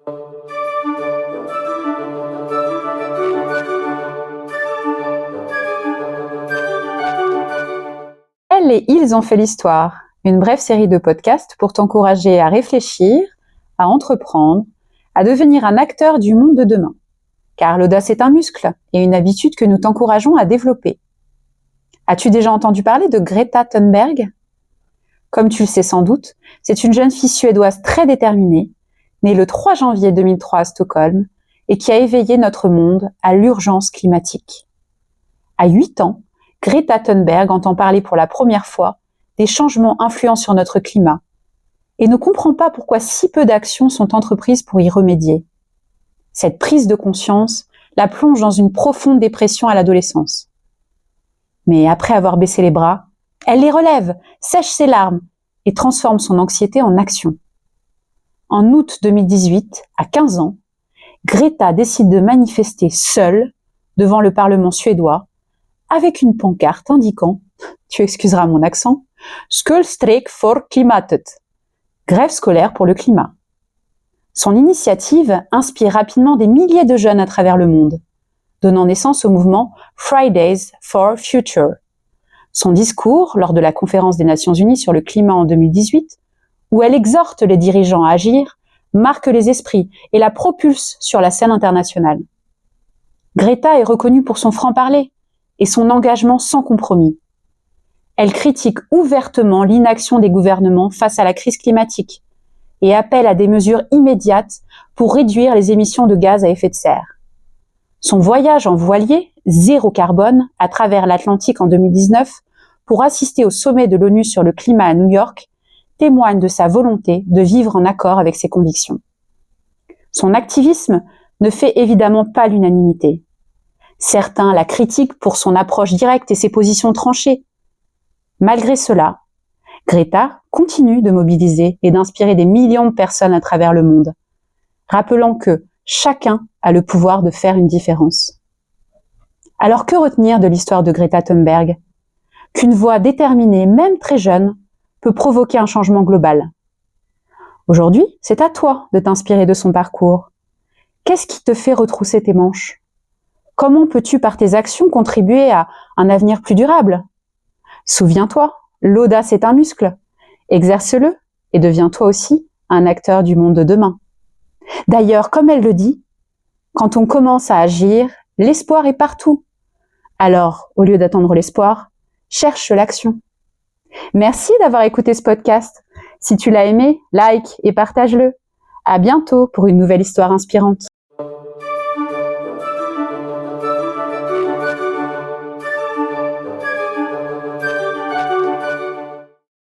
Elle et ils ont fait l'histoire, une brève série de podcasts pour t'encourager à réfléchir, à entreprendre, à devenir un acteur du monde de demain. Car l'audace est un muscle et une habitude que nous t'encourageons à développer. As-tu déjà entendu parler de Greta Thunberg ? Comme tu le sais sans doute, c'est une jeune fille suédoise très déterminée, née le 3 janvier 2003 à Stockholm, et qui a éveillé notre monde à l'urgence climatique. À 8 ans, Greta Thunberg entend parler pour la première fois des changements influents sur notre climat et ne comprend pas pourquoi si peu d'actions sont entreprises pour y remédier. Cette prise de conscience la plonge dans une profonde dépression à l'adolescence. Mais après avoir baissé les bras, elle les relève, sèche ses larmes et transforme son anxiété en action. En août 2018, à 15 ans, Greta décide de manifester seule devant le Parlement suédois avec une pancarte indiquant, tu excuseras mon accent, Skolstrejk för klimatet, grève scolaire pour le climat. Son initiative inspire rapidement des milliers de jeunes à travers le monde, donnant naissance au mouvement Fridays for Future. Son discours, lors de la conférence des Nations Unies sur le climat en 2018, où elle exhorte les dirigeants à agir, marque les esprits et la propulse sur la scène internationale. Greta est reconnue pour son franc-parler et son engagement sans compromis. Elle critique ouvertement l'inaction des gouvernements face à la crise climatique et appelle à des mesures immédiates pour réduire les émissions de gaz à effet de serre. Son voyage en voilier, zéro carbone, à travers l'Atlantique en 2019 pour assister au sommet de l'ONU sur le climat à New York témoigne de sa volonté de vivre en accord avec ses convictions. Son activisme ne fait évidemment pas l'unanimité. Certains la critiquent pour son approche directe et ses positions tranchées. Malgré cela, Greta continue de mobiliser et d'inspirer des millions de personnes à travers le monde, rappelant que chacun a le pouvoir de faire une différence. Alors que retenir de l'histoire de Greta Thunberg ? Qu'une voix déterminée, même très jeune, peut provoquer un changement global. Aujourd'hui, c'est à toi de t'inspirer de son parcours. Qu'est-ce qui te fait retrousser tes manches ? Comment peux-tu, par tes actions, contribuer à un avenir plus durable ? Souviens-toi, l'audace est un muscle. Exerce-le et deviens toi aussi un acteur du monde de demain. D'ailleurs, comme elle le dit, quand on commence à agir, l'espoir est partout. Alors, au lieu d'attendre l'espoir, cherche l'action. Merci d'avoir écouté ce podcast. Si tu l'as aimé, like et partage-le. À bientôt pour une nouvelle histoire inspirante.